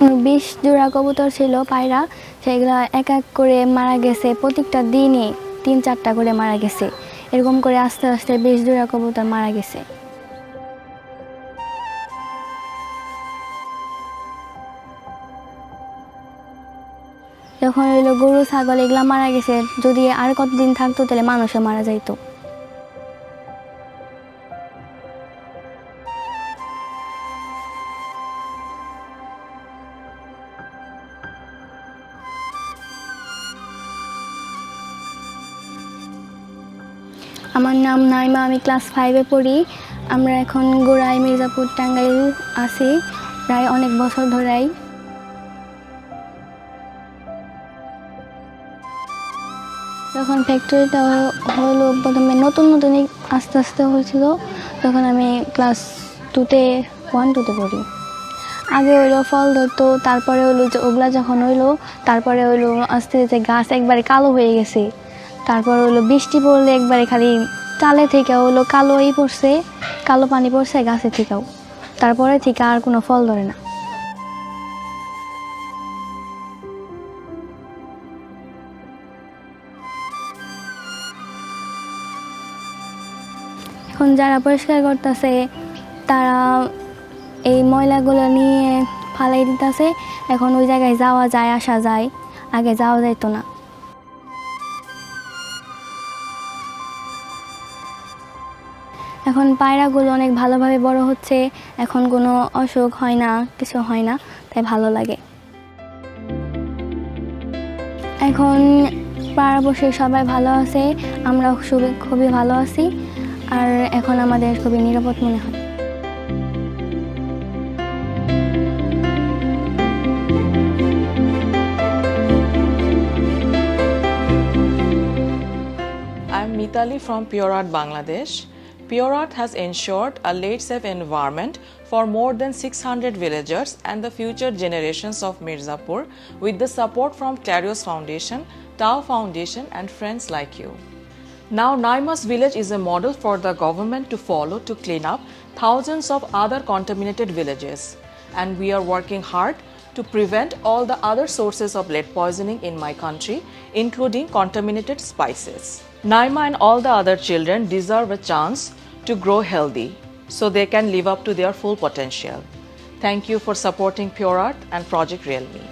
20 জোড়া কবুতর ছিল পায়রা, সেগুলো এক এক করে মারা গেছে। প্রত্যেকটা দিনই 3-4টা করে মারা গেছে। এরকম করে আস্তে আস্তে 20 জোড়া কবুতর মারা গেছে। যখন হইলো গরু ছাগল এগুলা মারা গেছে, যদি আর কতদিন থাকতো তাহলে মানুষও মারা যাইতো। আমার নাম নাইমা, আমি ক্লাস 5-এ পড়ি। আমরা এখন গোড়াই মির্জাপুর টাঙ্গাইল আছি প্রায় অনেক বছর ধরেই। যখন ফ্যাক্টরিটা হলো প্রথমে নতুন নতুনই আস্তে আস্তে হয়েছিল, তখন আমি ক্লাস 2-তে 1-2তে পড়ি। আগে হইলো ফল ধরতো, তারপরে হইলো যে ওগুলা যখন হইলো, তারপরে হইলো আস্তে আস্তে গাছ একবারে কালো হয়ে গেছে। তারপর হইলো বৃষ্টি পড়লে একবারে খালি চালে থেকে হইলো কালোই পড়ছে, কালো পানি পড়ছে গাছে থেকেও। তারপরে থেকে আর কোনো ফল ধরে না। এখন যারা পরিষ্কার করতেছে তারা এই ময়লাগুলো নিয়ে ফালাই দিতেছে। এখন ওই জায়গায় যাওয়া যায়, আসা যায়, আগে যাওয়া যাইত না। এখন পায়রাগুলো অনেক ভালোভাবে বড় হচ্ছে, এখন কোনো অসুখ হয় না, কিছু হয় না, তাই ভালো লাগে। এখন পাড়াপড়শি সবাই ভালো আছে, আমরা খুবই ভালো আছি, আর এখন আমাদের খুবই নিরাপদ মনে হয়। I'm Mitali from Pure Art Bangladesh. Pure Art has ensured a lead safe environment for more than 600 villagers and the future generations of Mirzapur with the support from Clarios Foundation, Tao Foundation and friends like you. Now Naima's village is a model for the government to follow to clean up thousands of other contaminated villages, and we are working hard to prevent all the other sources of lead poisoning in my country, including contaminated spices. Naima and all the other children deserve a chance to grow healthy so they can live up to their full potential. Thank you for supporting Pure Art and Project Realme.